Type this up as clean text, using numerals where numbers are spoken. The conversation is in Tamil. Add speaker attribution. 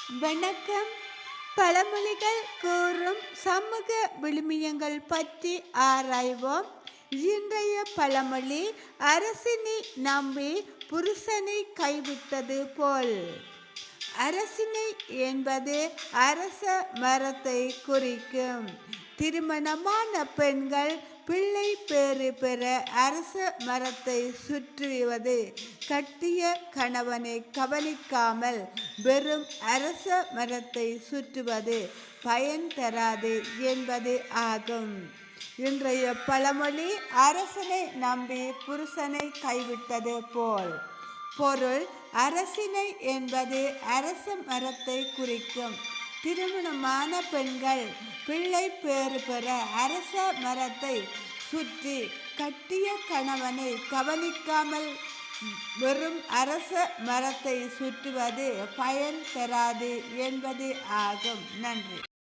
Speaker 1: வணக்கம். பழமொழிகள் கூறும் சமூக விழுமியங்கள் பற்றி ஆராய்வோம். இன்றைய பழமொழி, அரசினை நம்பி புருஷனை கைவிட்டது போல். அரசினை என்பது அரச மரத்தை குறிக்கும். திருமணமான பெண்கள் பிள்ளை பேறு பெற அரச மரத்தை சுற்றுவது, கட்டிய கணவனை கவனிக்காமல் வெறும் அரச மரத்தை சுற்றுவது பயன் தராது என்பது ஆகும். இன்றைய பழமொழி, அரசனை நம்பி புருஷனை கைவிட்டது போல். பொருள்: அரசினை என்பது அரச மரத்தை குறிக்கும். திருமணமான பெண்கள் பிள்ளை பேறு பெற அரச மரத்தை சுற்றி, கட்டிய கணவனை கவனிக்காமல் வெறும் அரச மரத்தை சுற்றுவது பயன் தராது என்பது ஆகும். நன்றி.